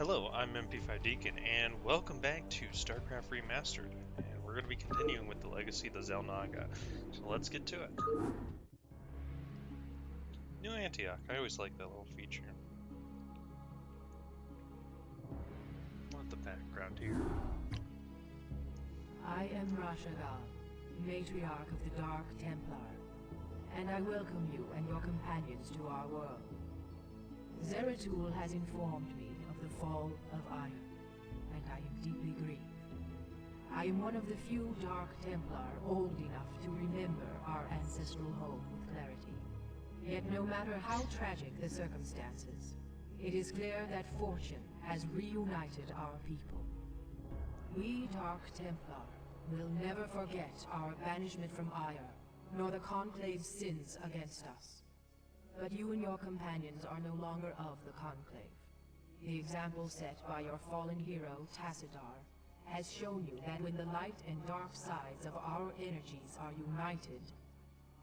Hello, I'm MP5 Deacon, and welcome back to Starcraft Remastered. And we're going to be continuing with the legacy of the Xel'naga. So let's get to it. New Antioch. I always like that little feature. What the background here? I am Xel'naga, matriarch of the Dark Templar, and I welcome you and your companions to our world. Zeratul has informed me of the fall of Iron, and I am deeply grieved. I am one of the few Dark Templar old enough to remember our ancestral home with clarity. Yet no matter how tragic the circumstances, it is clear that fortune has reunited our people. We Dark Templar will never forget our banishment from Ire, nor the Conclave's sins against us. But you and your companions are no longer of the Conclave. The example set by your fallen hero, Tassadar, has shown you that when the light and dark sides of our energies are united,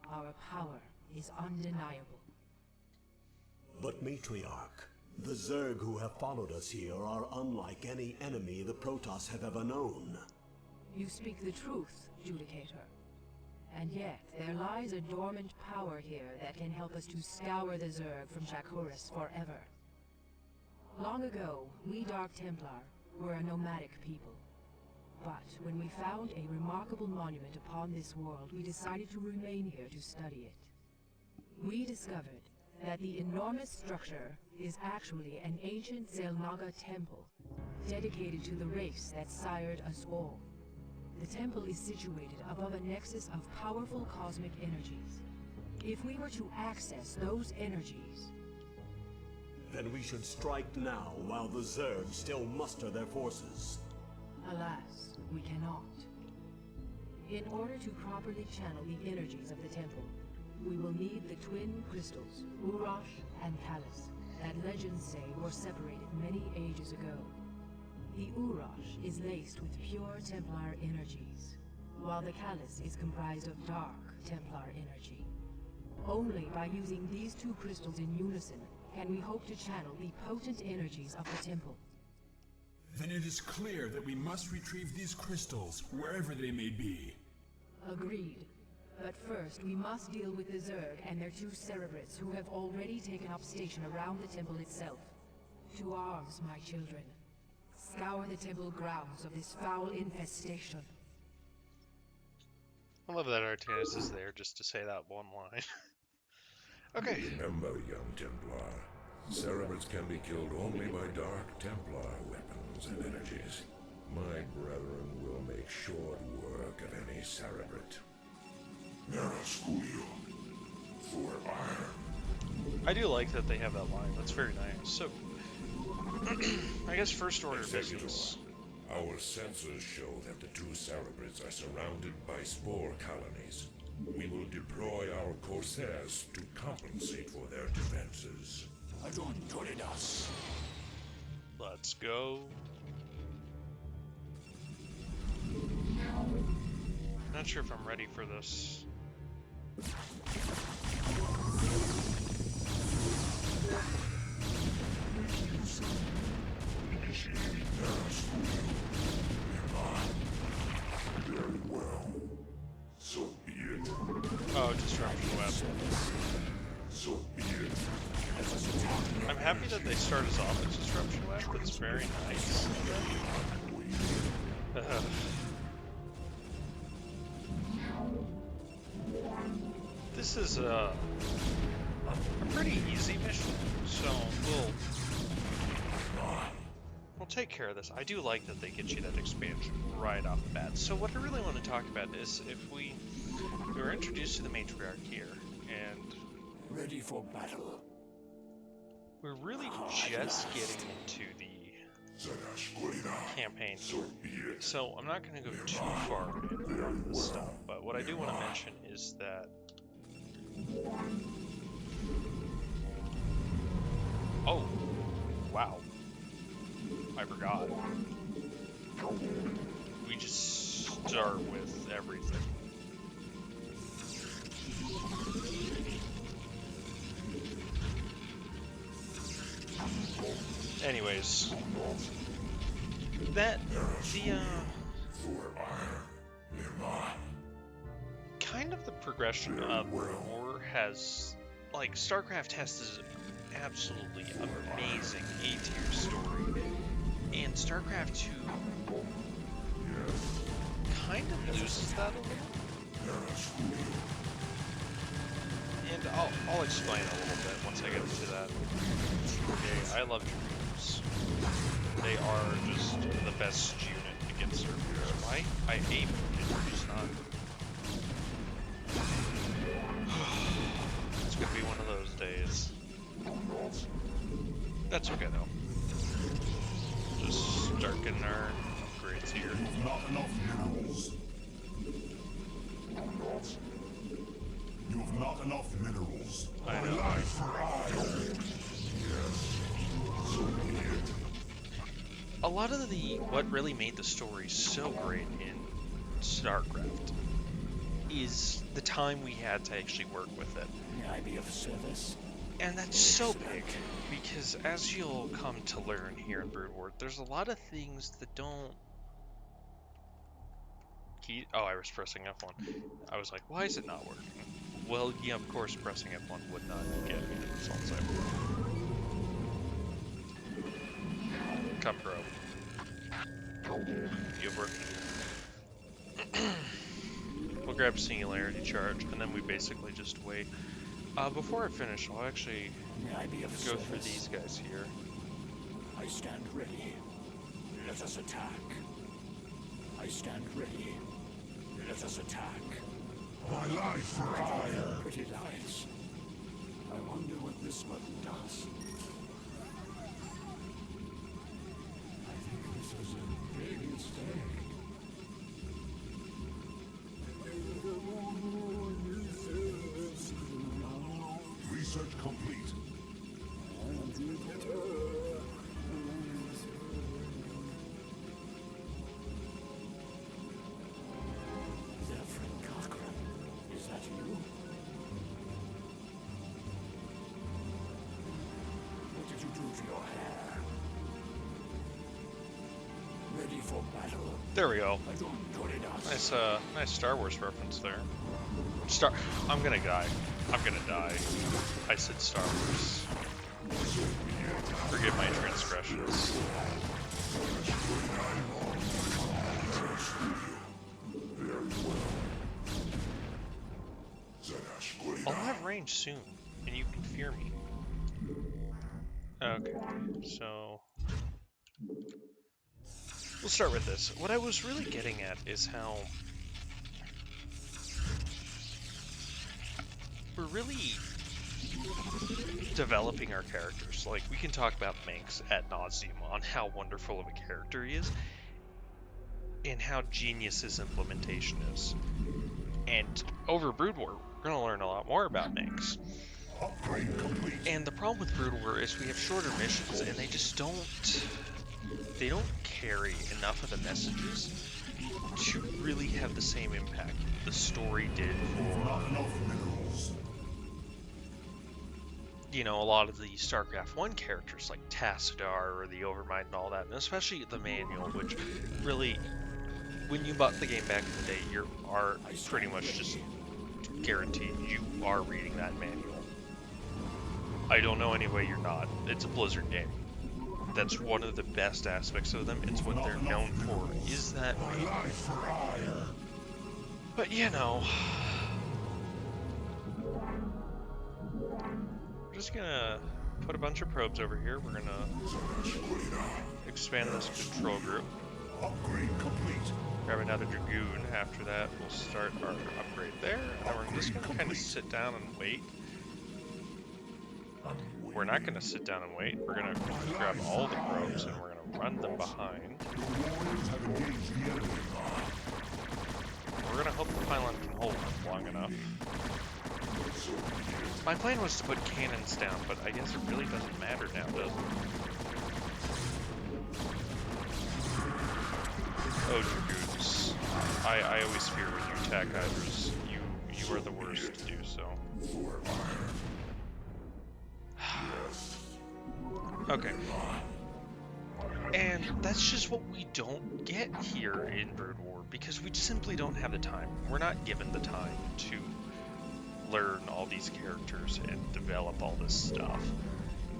our power is undeniable. But Matriarch, the Zerg who have followed us here are unlike any enemy the Protoss have ever known. You speak the truth, Judicator. And yet, there lies a dormant power here that can help us to scour the Zerg from Shakuras forever. Long ago, we Dark Templar were a nomadic people. But when we found a remarkable monument upon this world, we decided to remain here to study it. We discovered that the enormous structure is actually an ancient Xel'naga temple, dedicated to the race that sired us all. The temple is situated above a nexus of powerful cosmic energies. If we were to access those energies... Then we should strike now while the Zerg still muster their forces. Alas, we cannot. In order to properly channel the energies of the temple, we will need the twin crystals, Urash and Callus, that legends say were separated many ages ago. The Urash is laced with pure Templar energies, while the Callus is comprised of dark Templar energy. Only by using these two crystals in unison can we hope to channel the potent energies of the temple. Then it is clear that we must retrieve these crystals, wherever they may be. Agreed. But first, we must deal with the Zerg and their two Cerebrates who have already taken up station around the temple itself. To arms, my children. Scour the temple grounds of this foul infestation. I love that Artanis is there just to say that one line. Okay. Remember, young Templar, Cerebrates can be killed only by Dark Templar weapons and energies. My brethren will make short work of any Cerebrate. For iron. I do like that they have that line. That's very nice. So, I guess first order of business. Our sensors show that the two Cerebrates are surrounded by spore colonies. We will deploy our Corsairs to compensate for their defenses. Let's go. Not sure if I'm ready for this. Very well. So be it. Oh, disruption weapon. So be it. I'm happy that they start us off as disruption weapons. Very nice. This is a pretty easy mission, so we'll take care of this. I do like that they get you that expansion right off the bat. So what I really want to talk about is if we were introduced to the matriarch here, and Ready for battle. we're really just getting into the campaign here. So I'm not going to go too far into this stuff, but what I do want to mention is that oh, wow. I forgot. We just start with everything. Anyway. anyways, that the kind of the progression of Broodwar has, like, Starcraft has this absolutely amazing A-tier story, and Starcraft 2 kind of loses that a little. And I'll explain a little bit once I get into that. Okay, I love Druids. They are just the best unit against Surfers. Why? I hate Druids not. It's gonna be one of those days. That's okay though. Just start getting our upgrades here. Not enough minerals. You have not enough minerals. I know. Life for iron. A lot of what really made the story so great in StarCraft is the time we had to actually work with it. May I be of service? And that's so big, because as you'll come to learn here in Broodwar, there's a lot of things that don't... Oh, I was pressing F1. I was like, why is it not working? Well, yeah, of course pressing F1 would not get me the results I want. Come, bro. You work. We'll grab Singularity Charge, and then we basically just wait. Before I finish, I'll actually May I be of go service? through these guys here. I stand ready. Let us attack. I stand ready. Let us attack. My life for hire. Pretty lies. I wonder what this button does. I think this is a big mistake. Research complete. Zephyrin Cochran, is that you? What did you do to your hair? Ready for battle. There we go. I don't do it us. Nice, nice Star Wars reference there. I'm gonna die. I'm gonna die. I said Star Wars. Forgive my transgressions. I'll have range soon, and you can fear me. Okay, so... we'll start with this. What I was really getting at is how we're really developing our characters. Like, we can talk about Manx ad nauseum on how wonderful of a character he is and how genius his implementation is. And over Broodwar, we're going to learn a lot more about Manx. And the problem with Broodwar is we have shorter missions, and they just don't carry enough of the messages to really have the same impact the story did for, you know, a lot of the StarCraft 1 characters like Tassadar or the Overmind and all that, and especially the manual, which really, when you bought the game back in the day, you are pretty much just guaranteed you are reading that manual. I don't know any way you're not. It's a Blizzard game. That's one of the best aspects of them. It's what they're known for, is that manual. But you know, we're just gonna put a bunch of probes over here. We're gonna expand this control group. Upgrade complete. Grab another Dragoon. After that, we'll start our upgrade there. And then we're just gonna kind of sit down and wait. We're not gonna sit down and wait. We're gonna grab all the probes and we're gonna run them behind. We're gonna hope the pylon can hold long enough. My plan was to put cannons down, but I guess it really doesn't matter now, does it? Oh, Dragoons. I always fear when you attack Hydras. You are the worst to do so. Okay. And that's just what we don't get here in Brood War, because we simply don't have the time. We're not given the time to learn all these characters and develop all this stuff,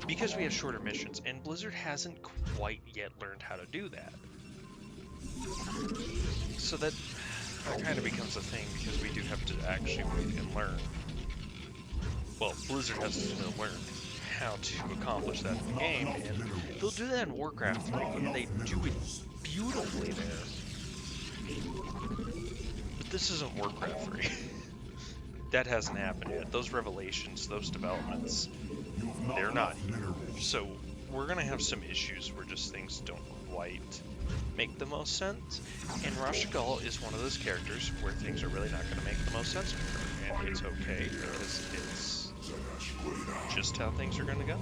because we have shorter missions, and Blizzard hasn't quite yet learned how to do that. So that kind of becomes a thing, because we do have to actually wait and learn. Well, Blizzard has to learn how to accomplish that in the game, and they'll do that in Warcraft 3, and they do it beautifully there. But this isn't Warcraft 3. That hasn't happened yet. Those revelations, those developments, they're not here. So we're going to have some issues where just things don't quite make the most sense. And Rashagal is one of those characters where things are really not going to make the most sense for her. And it's okay, because it's just how things are going to go.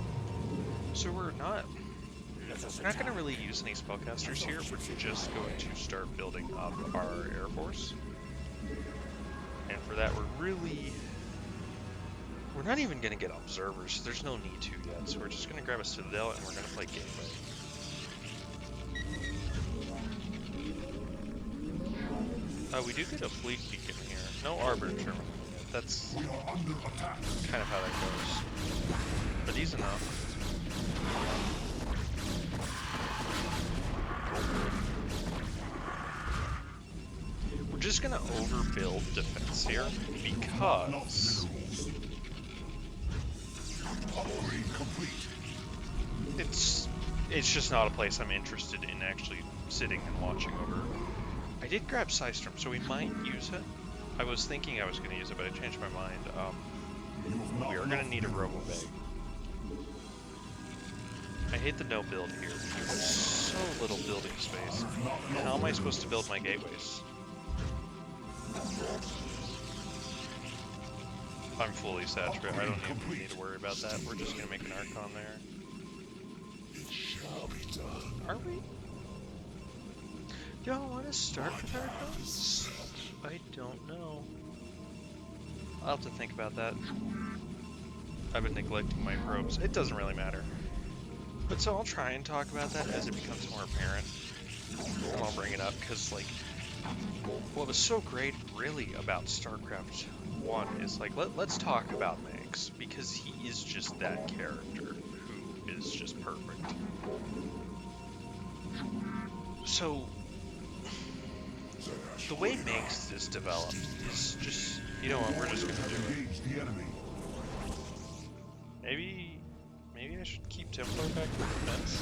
So we're not going to really use any spellcasters here. We're just going to start building up our Air Force. And for that, we're not even going to get observers. There's no need to yet. So we're just going to grab a Citadel and we're going to play Gateway. We do get a fleet beacon here. No Arbiter Terminal yet. That's kind of how that goes. But he's enough. We're just gonna overbuild defense here, because it's just not a place I'm interested in actually sitting and watching over. I did grab Psystorm, so we might use it. I was thinking I was going to use it, but I changed my mind. We are going to need a Robo-Bag. I hate the no build here. There's so little building space. How am I supposed to build my gateways? I'm fully saturated. I don't even need to worry about that. We're just going to make an Archon there. Are we? Do I want to start with Archons? I don't know. I'll have to think about that. I've been neglecting my probes. It doesn't really matter. But so I'll try and talk about that as it becomes more apparent. And I'll bring it up, because, like, what was so great, really, about StarCraft 1 is, like, let's talk about Manx, because he is just that character who is just perfect. So, the way Manx is developed is just, you know what, we're just gonna do it. Maybe I should keep Templar back for defense.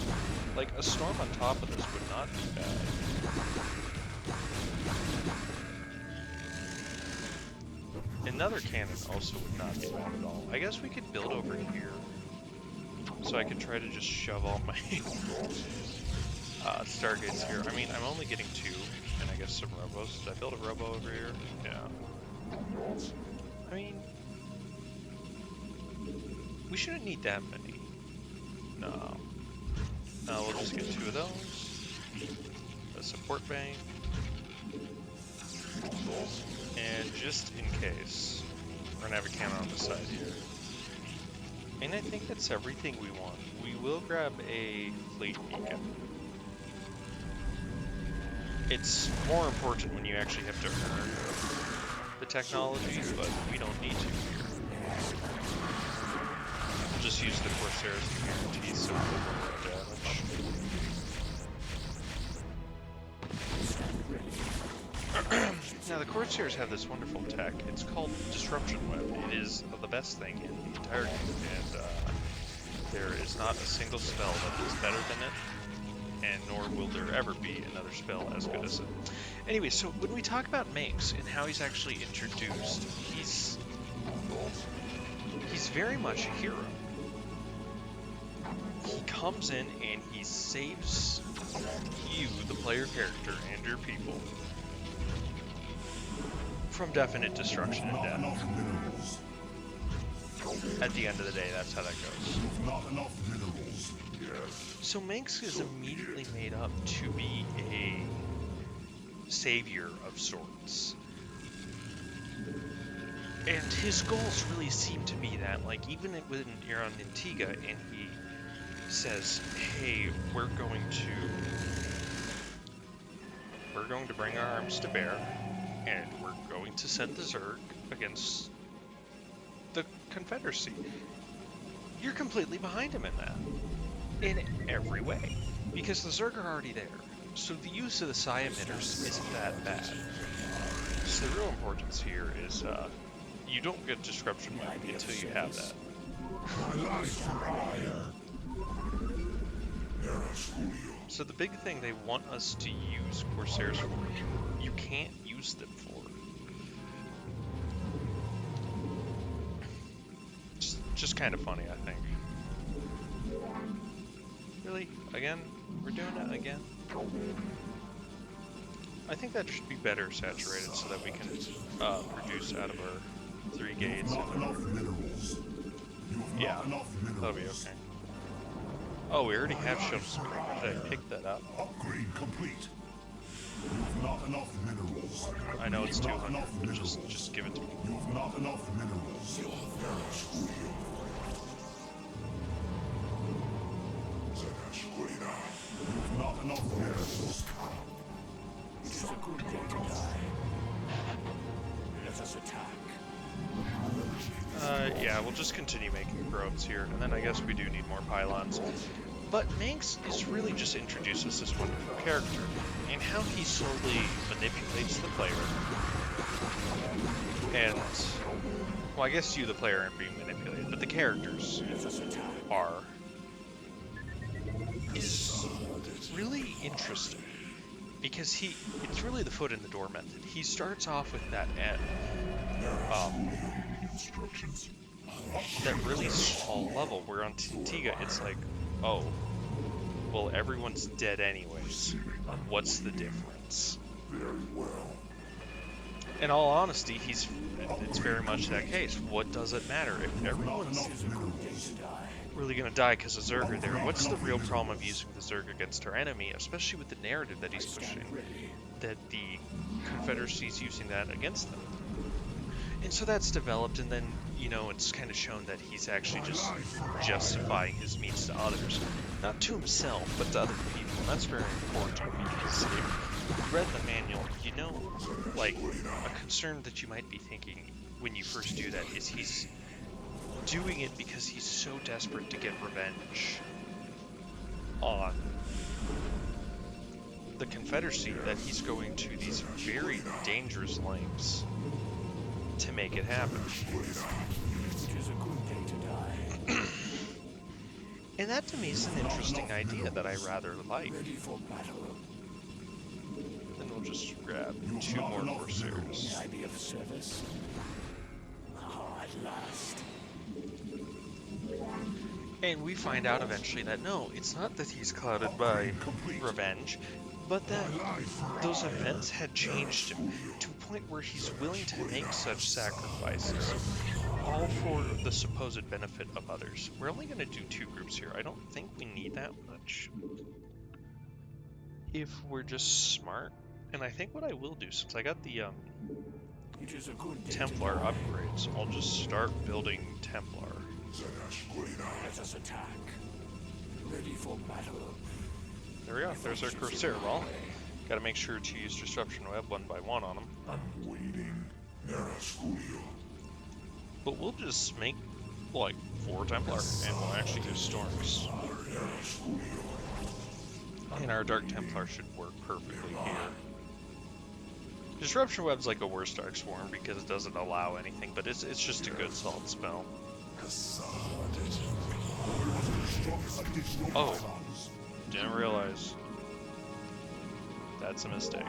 Like, a storm on top of this would not be bad. Another cannon also would not be bad at all. I guess we could build over here, so I could try to just shove all my Stargates here. I mean, I'm only getting 2, and I guess some Robos. Did I build a Robo over here? Yeah. I mean, we shouldn't need that many. No. No, we'll just get 2 of those. A support bank. And just in case, we're gonna have a cannon on the side here. And I think that's everything we want. We will grab a fleet beacon. It's more important when you actually have to earn the technology, but we don't need to here. We'll just use the Corsairs to guarantee some damage. Now the Corsairs have this wonderful tech. It's called Disruption Web. It is the best thing in the entire game, and there is not a single spell that is better than it. And nor will there ever be another spell as good as it. Anyway, so when we talk about Manx and how he's actually introduced, he's very much a hero. He comes in and he saves you, the player character, and your people from definite destruction and death. At the end of the day, that's how that goes. So Manx is immediately made up to be a savior of sorts. And his goals really seem to be that, like, even when you're on Antigua and he says, hey, we're going to bring our arms to bear, and we're going to send the Zerg against the Confederacy. You're completely behind him in that. In every way. Because the Zerg are already there. So the use of the psi emitters isn't that bad. So the real importance here is you don't get disruption mode until you have that. So the big thing they want us to use Corsairs for, you can't use them for. Just kind of funny, I think. Really? Again? We're doing it again? I think that should be better saturated so that we can produce out of our 3 gates. Yeah, that'll be okay. Oh, we already have shown speed. Did I pick that up? Upgrade complete. You've not enough minerals. I know it's 200, but just give it to me. You've not enough minerals. You've not enough minerals. It's a good day to die. Let us attack. Yeah, we'll just continue making growths here, and then I guess we do need more pylons. But Manx is really just introduced us this wonderful character, and how he slowly manipulates the player. And, well, I guess you, the player, aren't being manipulated, but the characters are. Is really interesting. Because it's really the foot in the door method. He starts off with that that really small level, where on Tiga it's like, oh, well, everyone's dead anyways. What's the difference? In all honesty, it's very much that case. What does it matter if everyone's really gonna die because of Zerg are there? What's the real problem of using the Zerg against our enemy, especially with the narrative that he's pushing, that the Confederacy's using that against them? And so that's developed, and then, you know, it's kind of shown that he's actually just justifying his means to others. Not to himself, but to other people. And that's very important, because if you read the manual, you know, like, a concern that you might be thinking when you first do that is he's doing it because he's so desperate to get revenge on the Confederacy that he's going to these very dangerous lengths to make it happen. And that to me is an interesting idea that I rather like. Then we'll just grab 2 more Corsairs. I be of service? Oh, at last. And we find out eventually that no, it's not that he's clouded by revenge, but that those events had changed him to a point where he's willing to make such sacrifices, all for the supposed benefit of others. We're only going to do 2 groups here. I don't think we need that much if we're just smart. And I think what I will do, since I got the Templar upgrades, I'll just start building Templar. Let us attack. Ready for battle. There we go. There's our Corsair. Well, gotta make sure to use Disruption Web 1 by 1 on them. I'm waiting. But we'll just make, like, 4 Templar, and we'll actually do Storms. And our Dark Templar should work perfectly here. Disruption Web's like a worse Dark Swarm because it doesn't allow anything, but it's just a good solid spell. Oh, didn't realize. That's a mistake.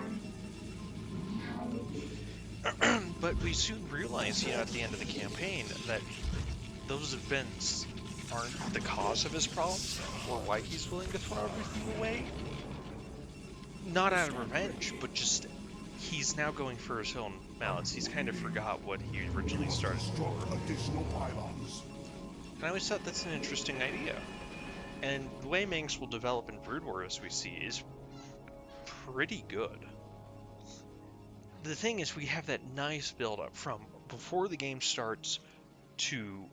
But we soon realize, you know, at the end of the campaign, that those events aren't the cause of his problems, or why he's willing to throw everything away. Not out of revenge, but just he's now going for his own malice. He's kind of forgot what he originally started for. And I always thought that's an interesting idea. And the way Manx will develop in Broodwar, as we see, is pretty good. The thing is, we have that nice build-up from before the game starts to,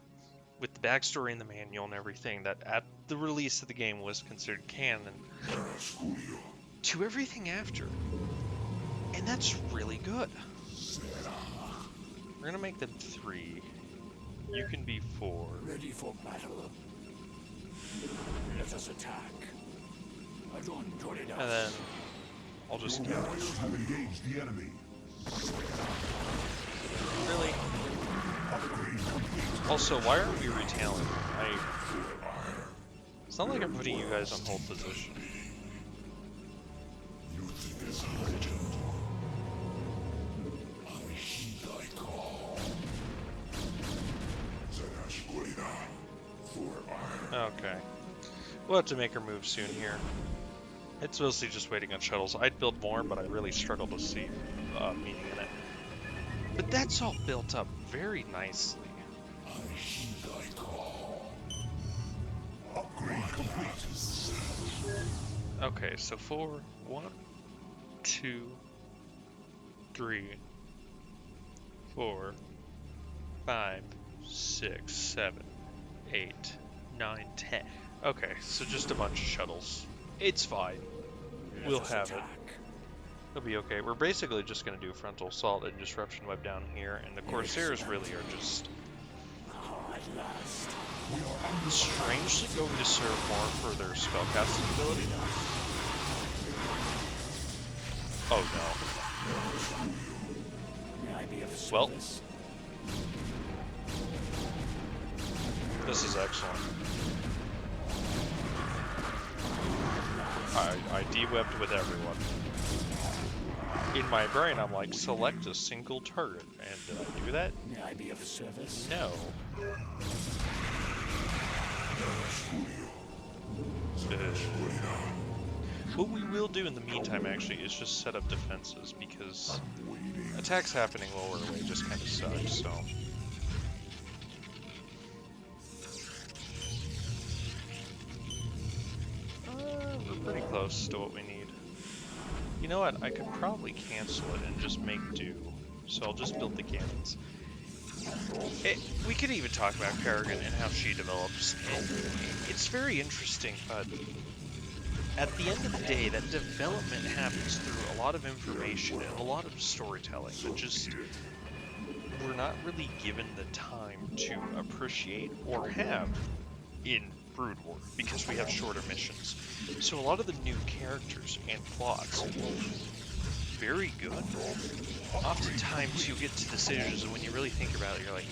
with the backstory in the manual and everything, that at the release of the game was considered canon to everything after. And that's really good. We're gonna make them 3. You can be 4. Ready for battle. Let us attack. And then I'll just Warriors have engaged the enemy. really. Also, why aren't we retailing? It's not like I'm putting you guys on hold position. You think as I do. I heed thy call. Xel'naga for iron. Okay. We'll have to make her move soon here. It's mostly just waiting on shuttles. I'd build more, but I really struggle to see meaning in it. But that's all built up very nicely. I heed thy call. Upgrade complete. Okay, so 4, 1, 2, 3, 4, 5, 6, 7, 8, 9, 10. Okay, so just a bunch of shuttles. It's fine. We'll have it. It'll be okay. We're basically just going to do frontal assault and disruption web down here, and the Corsairs really are just strangely going to serve more for their spellcasting ability. Oh no. Well, this is excellent. I de-webbed with everyone. In my brain, I'm like, select a single target. And did I do that? May I be of service? No. What we will do in the meantime, actually, is just set up defenses, because attacks happening while we're away just kind of sucks, so... we're pretty close to what we need. You know what? I could probably cancel it and just make do. So I'll just build the cannons. We could even talk about Kerrigan and how she develops. It's very interesting, but at the end of the day, that development happens through a lot of information and a lot of storytelling that just we're not really given the time to appreciate or have in Broodwar, because we have shorter missions. So a lot of the new characters and plots are very good. Oftentimes you get to decisions and when you really think about it, you're like,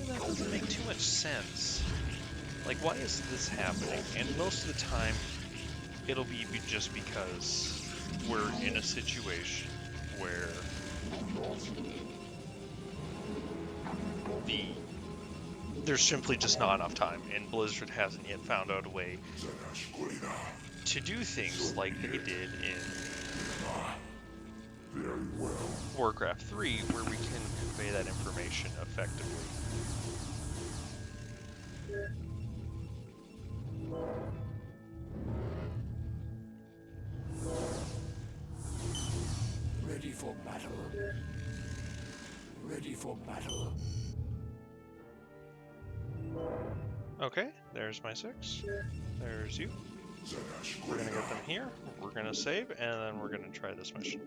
that doesn't make too much sense. Like, why is this happening? And most of the time, it'll be just because we're in a situation where there's simply just not enough time, and Blizzard hasn't yet found out a way to do things like they did in Warcraft 3, where we can convey that information effectively. Ready for battle. Ready for battle. Okay, there's my 6. There's you. We're gonna get them here, we're gonna save, and then we're gonna try this mission.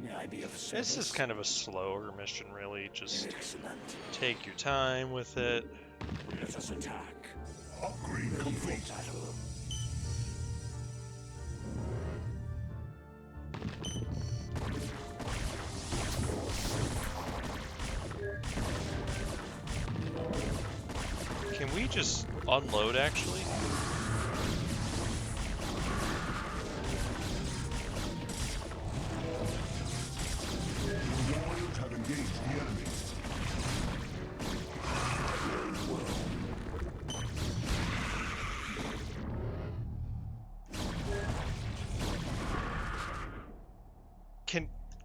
May I be of service? This is kind of a slower mission, really. Just Excellent. take your time with it. Let us attack. Upgrade Ready complete. for battle. Can we just unload, actually? Warriors have engaged the enemy.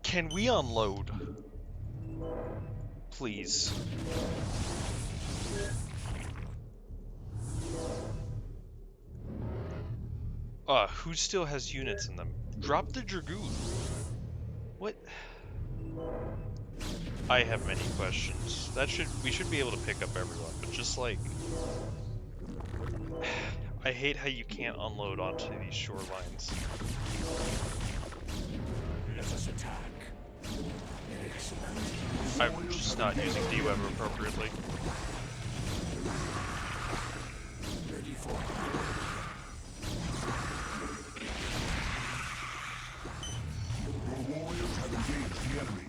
Can we unload? Please. Who still has units in them? Drop the Dragoon. What? I have many questions. We should be able to pick up everyone, but just like... I hate how you can't unload onto these shorelines. Let us attack. Excellent. I'm just not using D-Web appropriately. Ready for Your warriors have engaged the enemy.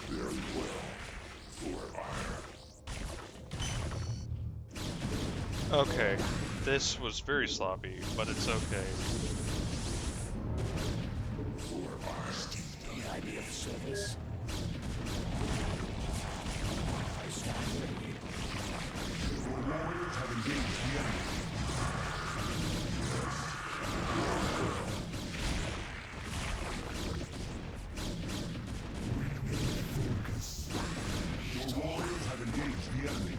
Very well. For ire. Okay, this was very sloppy, but it's okay. the idea of service. I stand ready. Your warriors have engaged the enemy. Your warriors have engaged the enemy.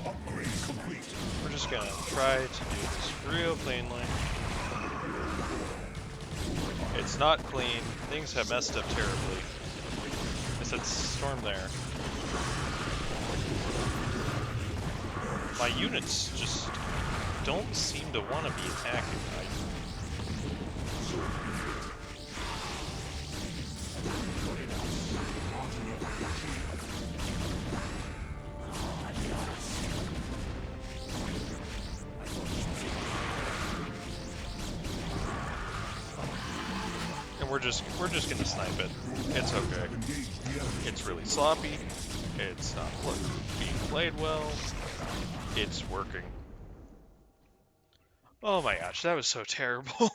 Upgrade complete. We're just gonna try to do this real cleanly. It's not clean. Things have messed up terribly. I said storm there. My units just don't seem to want to be attacking. And we're just gonna snipe it. It's okay. It's really sloppy. It's not being played well. It's working. Oh my gosh, that was so terrible.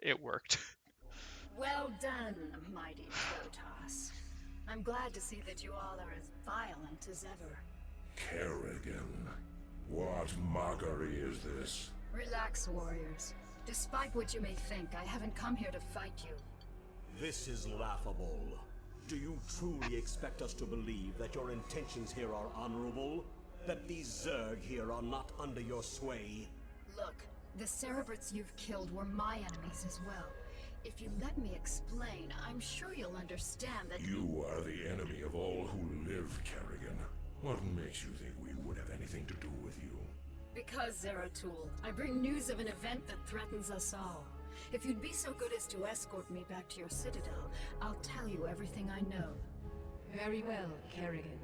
It worked. Well done, mighty Protoss. I'm glad to see that you all are as violent as ever. Kerrigan. What mockery is this? Relax, warriors. Despite what you may think, I haven't come here to fight you. This is laughable. Do you truly expect us to believe that your intentions here are honorable? That these Zerg here are not under your sway? Look, the Cerebrates you've killed were my enemies as well. If you let me explain, I'm sure you'll understand that— You are the enemy of all who live, Kerrigan. What makes you think we would have anything to do with you? Because, Zeratul, I bring news of an event that threatens us all. If you'd be so good as to escort me back to your citadel, I'll tell you everything I know. Very well, Kerrigan.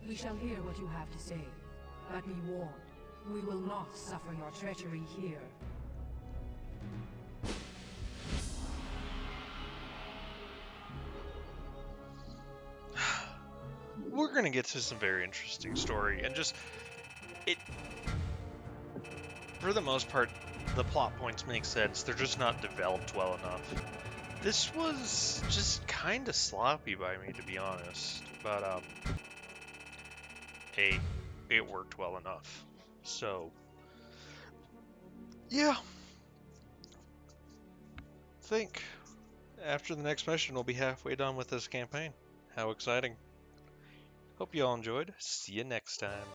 We shall hear what you have to say. But be warned, we will not suffer your treachery here. We're gonna get to some very interesting story, and just it for the most part the plot points make sense. They're just not developed well enough. This was just kind of sloppy by me, to be honest, but hey, it worked well enough. So yeah, I think after the next mission we'll be halfway done with this campaign. How exciting. Hope you all enjoyed. See you next time.